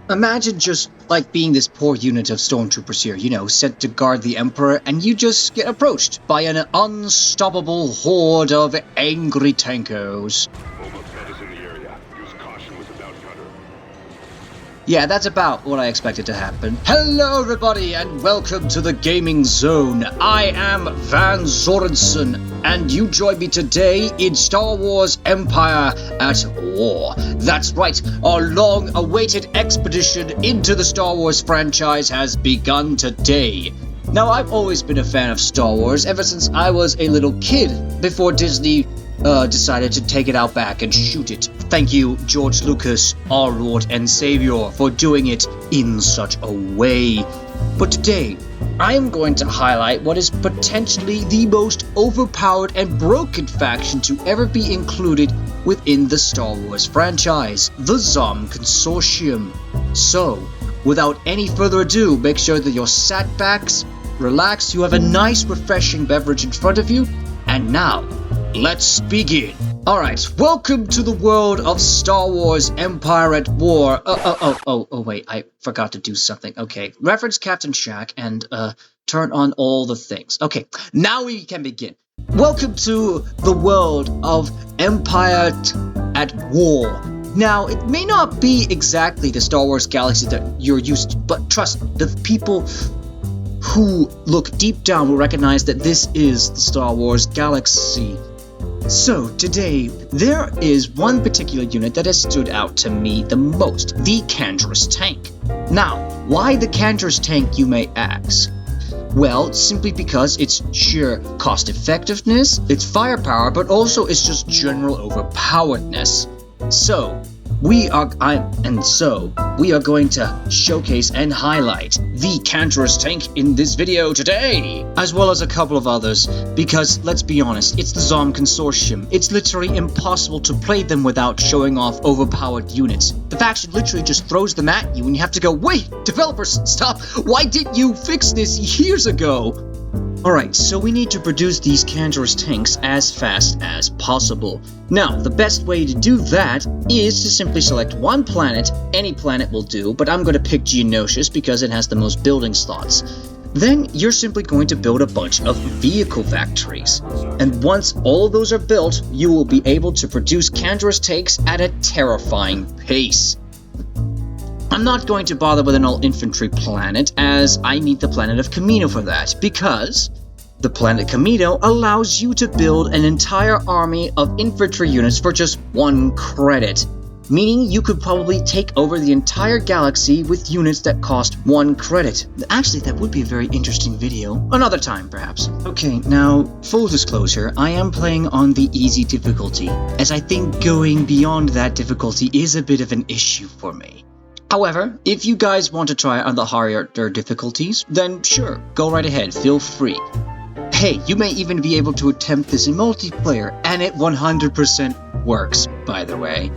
Imagine just like being this poor unit of stormtroopers here, sent to guard the Emperor, and you just get approached by an unstoppable horde of angry tankos. Yeah, that's about what I expected to happen. Hello everybody and welcome to the Gaming Zone. I am Van Sorensen and you join me today in Star Wars Empire at War. That's right, our long-awaited expedition into the Star Wars franchise has begun today. Now, I've always been a fan of Star Wars ever since I was a little kid, before Disney decided to take it out back and shoot it. Thank you, George Lucas, our Lord and Savior, for doing it in such a way. But today, I am going to highlight what is potentially the most overpowered and broken faction to ever be included within the Star Wars franchise, the Zom Consortium. So, without any further ado, make sure that you're sat back, relaxed, you have a nice refreshing beverage in front of you, and now, let's begin. Alright, welcome to the world of Star Wars Empire at War. Wait, I forgot to do something. Okay, reference Captain Shack and turn on all the things. Okay, now we can begin. Welcome to the world of Empire at War. Now, it may not be exactly the Star Wars galaxy that you're used to, but trust me, the people who look deep down will recognize that this is the Star Wars galaxy. So, today, there is one particular unit that has stood out to me the most, the Canderous tank. Now, why the Canderous tank, you may ask? Well, simply because it's sheer cost effectiveness, its firepower, but also its just general overpoweredness. So, we are going to showcase and highlight the Canderous tank in this video today, as well as a couple of others, because let's be honest, it's the Zom Consortium. It's literally impossible to play them without showing off overpowered units. The faction literally just throws them at you and you have to go, wait, developers, stop, why didn't you fix this years ago? Alright, so we need to produce these Canderous tanks as fast as possible. Now, the best way to do that is to simply select one planet. Any planet will do, but I'm going to pick Geonosis because it has the most building slots. Then you're simply going to build a bunch of vehicle factories. And once all of those are built, you will be able to produce Canderous tanks at a terrifying pace. I'm not going to bother with an all-infantry planet, as I need the planet of Kamino for that, because the planet Kamino allows you to build an entire army of infantry units for just 1 credit, meaning you could probably take over the entire galaxy with units that cost 1 credit. Actually, that would be a very interesting video. Another time, perhaps. Okay, now, full disclosure, I am playing on the easy difficulty, as I think going beyond that difficulty is a bit of an issue for me. However, if you guys want to try on the harder difficulties, then sure, go right ahead, feel free. Hey, you may even be able to attempt this in multiplayer, and it 100% works, by the way.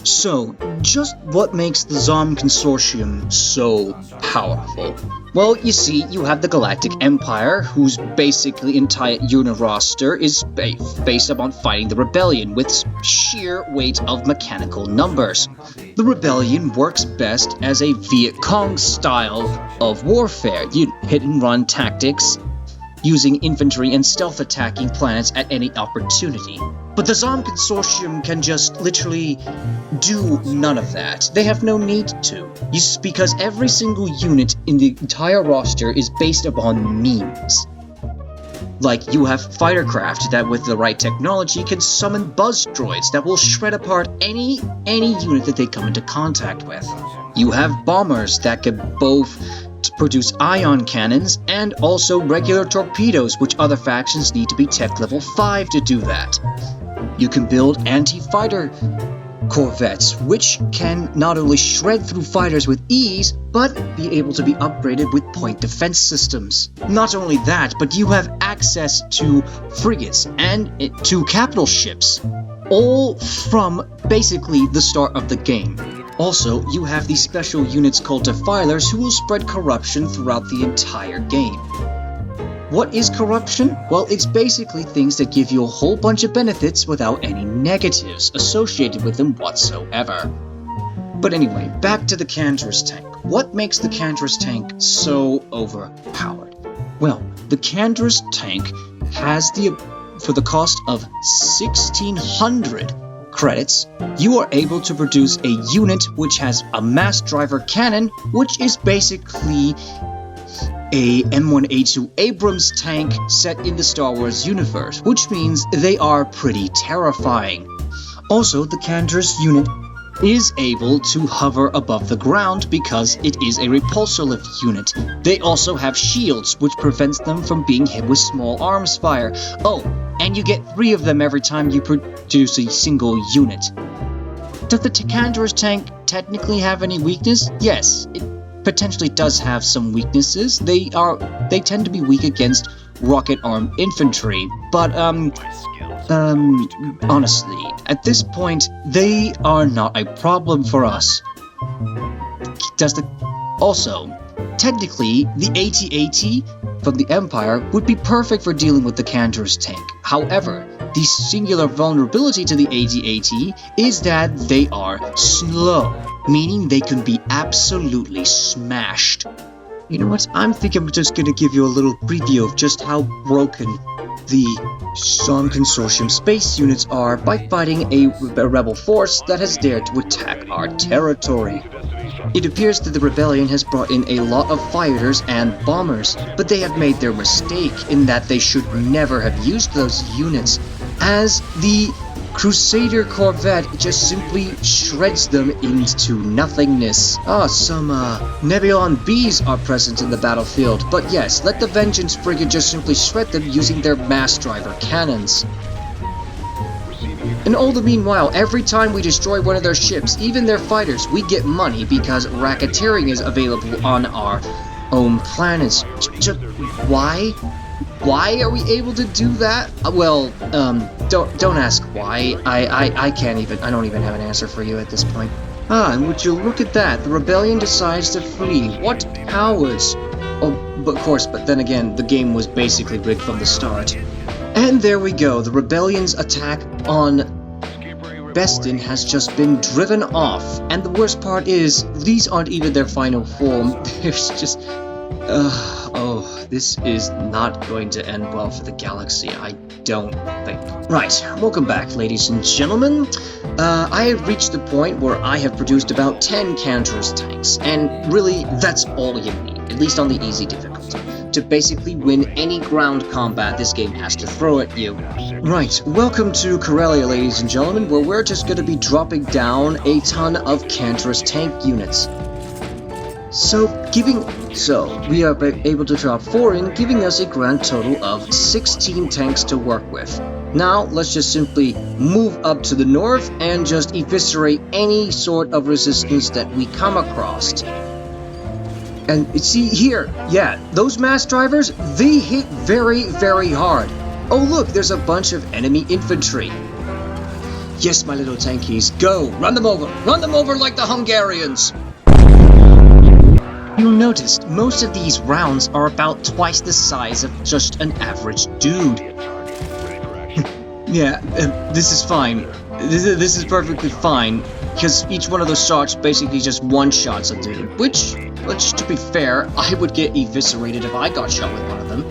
So, just what makes the Zom Consortium so powerful? Well, you see, you have the Galactic Empire, whose basically entire unit roster is based upon fighting the Rebellion with sheer weight of mechanical numbers. The Rebellion works best as a Viet Cong style of warfare, hit-and-run tactics, using infantry and stealth attacking planets at any opportunity. But the Zom Consortium can just literally do none of that. They have no need to. Because every single unit in the entire roster is based upon memes. Like, you have fightercraft that with the right technology can summon buzz droids that will shred apart any unit that they come into contact with. You have bombers that can both produce ion cannons and also regular torpedoes, which other factions need to be tech level 5 to do that. You can build anti-fighter corvettes, which can not only shred through fighters with ease, but be able to be upgraded with point defense systems. Not only that, but you have access to frigates and to capital ships, all from basically the start of the game. Also, you have these special units called Defilers who will spread corruption throughout the entire game. What is corruption? Well, it's basically things that give you a whole bunch of benefits without any negatives associated with them whatsoever. But anyway, back to the Cantorus tank. What makes the Cantorus tank so overpowered? Well, the Cantorus tank has for the cost of 1,600 credits, you are able to produce a unit which has a mass driver cannon, which is basically a M1A2 Abrams tank set in the Star Wars universe, which means they are pretty terrifying. Also, the Cantorus unit is able to hover above the ground because it is a repulsor lift unit. They also have shields, which prevents them from being hit with small arms fire. Oh, and you get 3 of them every time you produce a single unit. Does the Cantorus tank technically have any weakness? Yes, it potentially does have some weaknesses. They tend to be weak against rocket-armed infantry, but honestly, at this point, they are not a problem for us. Also, technically, the AT-AT from the Empire would be perfect for dealing with the Cantorus tank. However, the singular vulnerability to the AT-AT is that they are slow, meaning they can be absolutely smashed. You know what? I'm thinking I'm just gonna give you a little preview of just how broken the Zon Consortium space units are by fighting a rebel force that has dared to attack our territory. It appears that the rebellion has brought in a lot of fighters and bombers, but they have made their mistake in that they should never have used those units, as the Crusader Corvette just simply shreds them into nothingness. Some Nebulon Bs are present in the battlefield, but yes, let the Vengeance Frigate just simply shred them using their mass driver cannons. And all the meanwhile, every time we destroy one of their ships, even their fighters, we get money because racketeering is available on our own planets. Why? Why are we able to do that? Well, don't ask why. I don't even have an answer for you at this point. And would you look at that? The rebellion decides to flee. What cowards! Oh, but of course, but then again, the game was basically rigged from the start. And there we go, the rebellion's attack on Bestin has just been driven off. And the worst part is, these aren't even their final form. There's just... this is not going to end well for the galaxy, I don't think. Right, welcome back, ladies and gentlemen. I have reached the point where I have produced about 10 Cantorus tanks, and really, that's all you need, at least on the easy difficulty, to basically win any ground combat this game has to throw at you. Right, welcome to Corellia, ladies and gentlemen, where we're just going to be dropping down a ton of Cantorus tank units. So we are able to drop 4 in, giving us a grand total of 16 tanks to work with. Now, let's just simply move up to the north and just eviscerate any sort of resistance that we come across. And see here, yeah, those mass drivers, they hit very, very hard. Oh look, there's a bunch of enemy infantry. Yes, my little tankies, go, run them over like the Hungarians. You'll notice, most of these rounds are about twice the size of just an average dude. Yeah, this is fine. This is perfectly fine, because each one of those shots basically just one-shots a dude, which, to be fair, I would get eviscerated if I got shot with one of them.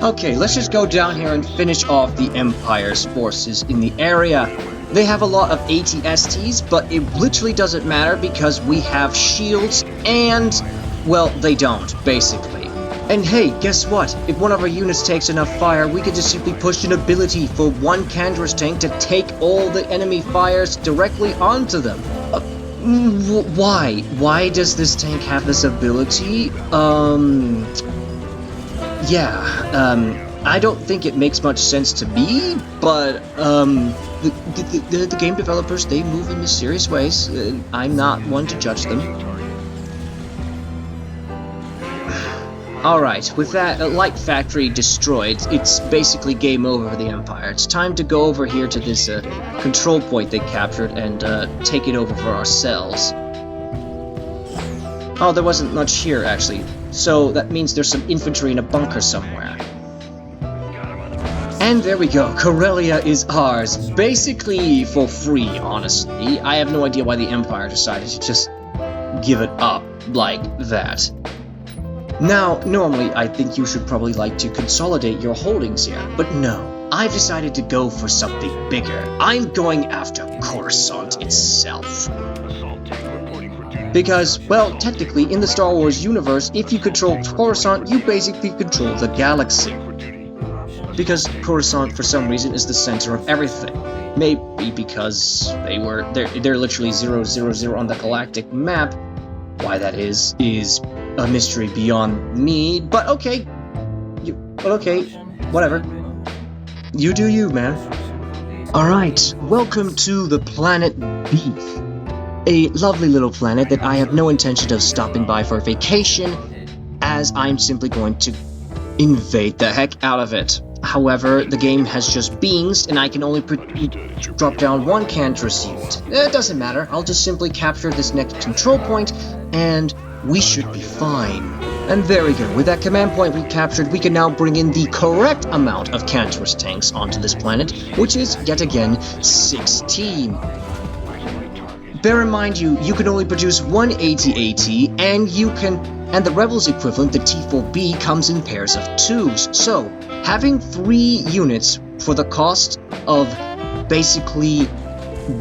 Okay, let's just go down here and finish off the Empire's forces in the area. They have a lot of AT-STs, but it literally doesn't matter because we have shields and... well, they don't, basically. And hey, guess what? If one of our units takes enough fire, we could just simply push an ability for one Cantorus tank to take all the enemy fires directly onto them. Why? Why does this tank have this ability? I don't think it makes much sense to me, but, the game developers, they move in mysterious ways. I'm not one to judge them. Alright, with that light factory destroyed, it's basically game over for the Empire. It's time to go over here to this control point they captured and take it over for ourselves. Oh, there wasn't much here, actually. So that means there's some infantry in a bunker somewhere. And there we go, Corellia is ours. Basically for free, honestly. I have no idea why the Empire decided to just give it up like that. Now, normally I think you should probably like to consolidate your holdings here, but no. I've decided to go for something bigger. I'm going after Coruscant itself. Because, well, technically, in the Star Wars universe, if you control Coruscant, you basically control the galaxy. Because Coruscant, for some reason, is the center of everything. Maybe because they're literally 000 on the galactic map. Why that is a mystery beyond me, but okay. Whatever. You do you, man. Alright, welcome to the planet Beef. A lovely little planet that I have no intention of stopping by for a vacation, as I'm simply going to invade the heck out of it. However, the game has just beans, and I can only drop down one Cantorus unit. It doesn't matter, I'll just simply capture this next control point, and we should be fine. And very good, with that command point we captured, we can now bring in the correct amount of Cantorus tanks onto this planet, which is, yet again, 16. Bear in mind you can only produce one AT-AT, and the Rebels equivalent, the T-4B, comes in pairs of 2s. So, having 3 units for the cost of basically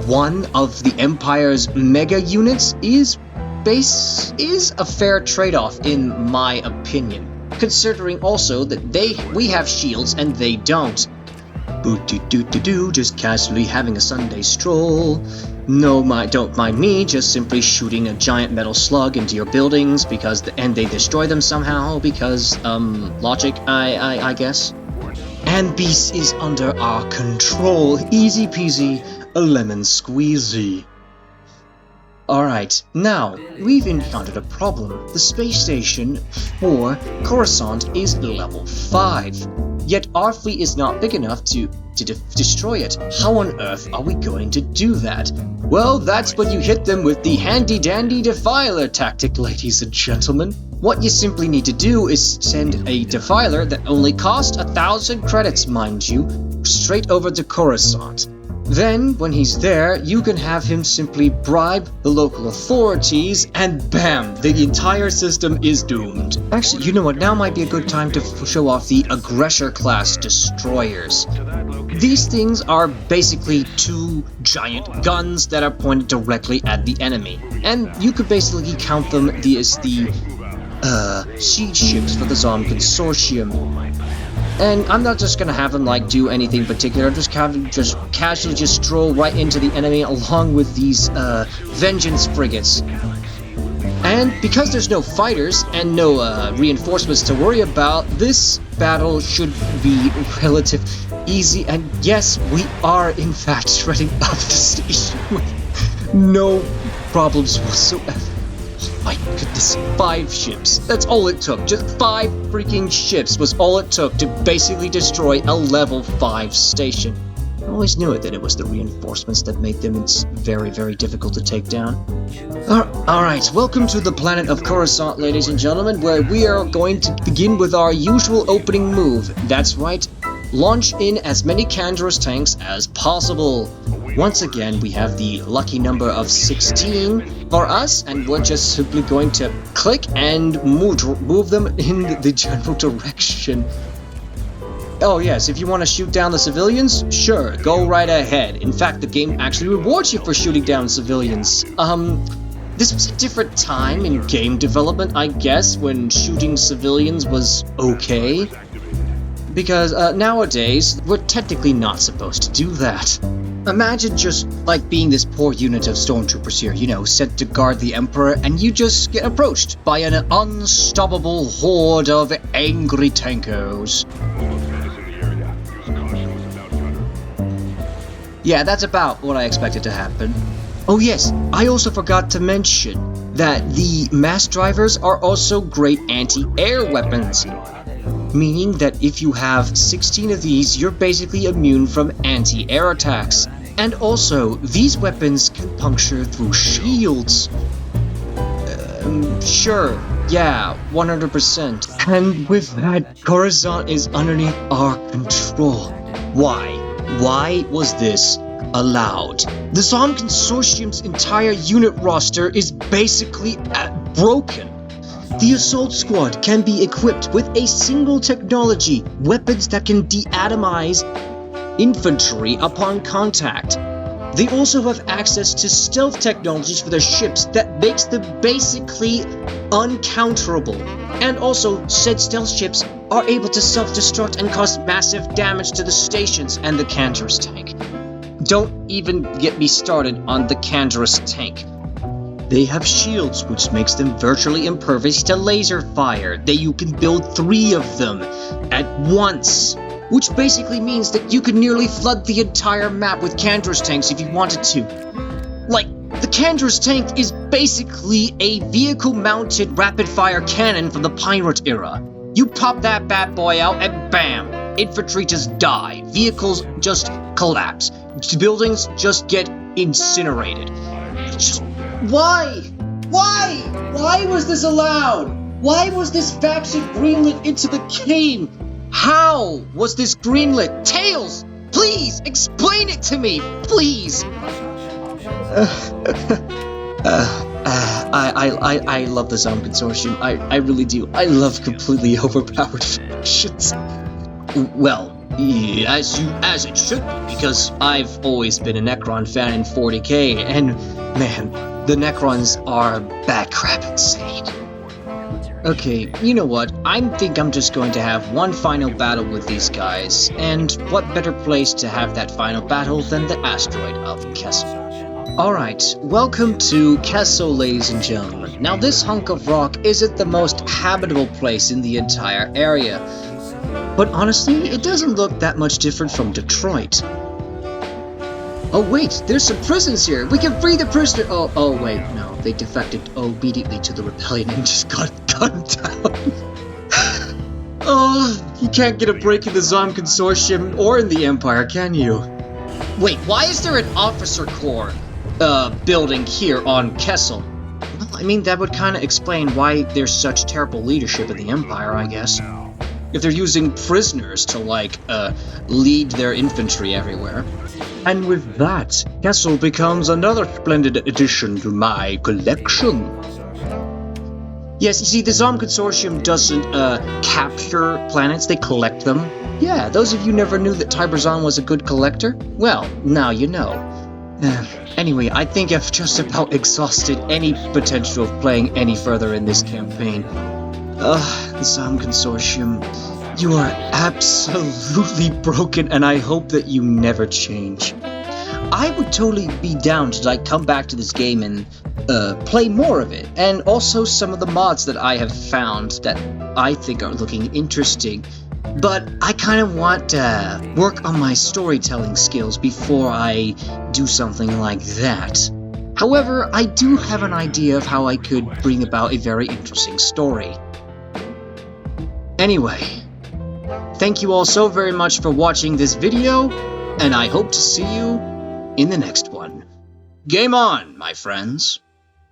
one of the Empire's mega units is a fair trade-off in my opinion, considering also that we have shields and they don't. Boo-doo-doo-doo-doo, just casually having a Sunday stroll. No, don't mind me, just simply shooting a giant metal slug into your buildings and they destroy them somehow because, logic, I guess. And Beast is under our control. Easy peasy, a lemon squeezy. Alright, now, we've encountered a problem. The space station for Coruscant is level 5. Yet our fleet is not big enough to destroy it. How on earth are we going to do that? Well, that's when you hit them with the handy-dandy defiler tactic, ladies and gentlemen. What you simply need to do is send a defiler that only costs 1,000 credits, mind you, straight over to Coruscant. Then, when he's there, you can have him simply bribe the local authorities, and bam, the entire system is doomed. Actually, you know what, now might be a good time to show off the Aggressor-class destroyers. These things are basically 2 giant guns that are pointed directly at the enemy, and you could basically count them as the siege ships for the Zom Consortium. And I'm not just gonna have them do anything particular. I'm just casually stroll right into the enemy along with these vengeance frigates. And because there's no fighters and no reinforcements to worry about, this battle should be relative easy. And yes, we are in fact shredding up the station with no problems whatsoever. Oh my goodness, 5 ships. That's all it took. Just 5 freaking ships was all it took to basically destroy a level 5 station. I always knew that it was the reinforcements that made them very, very difficult to take down. Alright, welcome to the planet of Coruscant, ladies and gentlemen, where we are going to begin with our usual opening move. That's right, launch in as many Cantorus tanks as possible. Once again, we have the lucky number of 16 for us, and we're just simply going to click and move them in the general direction. Oh yes, if you want to shoot down the civilians, sure, go right ahead. In fact, the game actually rewards you for shooting down civilians. This was a different time in game development, I guess, when shooting civilians was okay. Because nowadays, we're technically not supposed to do that. Imagine just being this poor unit of stormtroopers here, you know, sent to guard the Emperor, and you just get approached by an unstoppable horde of angry tankos. Yeah, that's about what I expected to happen. Oh yes, I also forgot to mention that the mass drivers are also great anti-air weapons. Meaning that if you have 16 of these, you're basically immune from anti-air attacks. And also, these weapons can puncture through shields. Sure, yeah, 100%. And with that, Coruscant is underneath our control. Why? Why was this allowed. The Zom Consortium's entire unit roster is basically broken. The assault squad can be equipped with a single technology, weapons that can deatomize infantry upon contact. They also have access to stealth technologies for their ships that makes them basically uncounterable. And also, said stealth ships are able to self-destruct and cause massive damage to the stations and the Canderous tank. Don't even get me started on the Canderous tank. They have shields, which makes them virtually impervious to laser fire. You can build 3 of them at once, which basically means that you could nearly flood the entire map with Canderous tanks if you wanted to. Like, the Canderous tank is basically a vehicle-mounted rapid-fire cannon from the pirate era. You pop that bad boy out and bam! Infantry just die. Vehicles just collapse. Buildings just get incinerated. Just, why? Why? Why was this allowed? Why was this faction greenlit into the game? How was this greenlit? Tails, please explain it to me, please. I love the Zom Consortium. I really do. I love completely overpowered factions. Well, as it should be, because I've always been a Necron fan in 40k, and man, the Necrons are bat crap insane. Okay, you know what? I think I'm just going to have one final battle with these guys, and what better place to have that final battle than the asteroid of Kessel. Alright, welcome to Kessel, ladies and gentlemen. Now this hunk of rock isn't the most habitable place in the entire area, but honestly, it doesn't look that much different from Detroit. Oh wait, there's some prisons here! We can free the prisoner! Oh wait, no, they defected immediately to the rebellion and just got gunned down. Oh, you can't get a break in the Zom Consortium or in the Empire, can you? Wait, why is there an officer corps building here on Kessel? Well, I mean, that would kind of explain why there's such terrible leadership in the Empire, I guess. If they're using prisoners to, like, lead their infantry everywhere. And with that, Kessel becomes another splendid addition to my collection. Yes, you see, the Zom Consortium doesn't capture planets, they collect them. Yeah, those of you never knew that Tiber Zom was a good collector? Well, now you know. Anyway, I think I've just about exhausted any potential of playing any further in this campaign. The Zom Consortium, you are absolutely broken, and I hope that you never change. I would totally be down to come back to this game and play more of it, and also some of the mods that I have found that I think are looking interesting. But I kind of want to work on my storytelling skills before I do something like that. However, I do have an idea of how I could bring about a very interesting story. Anyway, thank you all so very much for watching this video, and I hope to see you in the next one. Game on, my friends.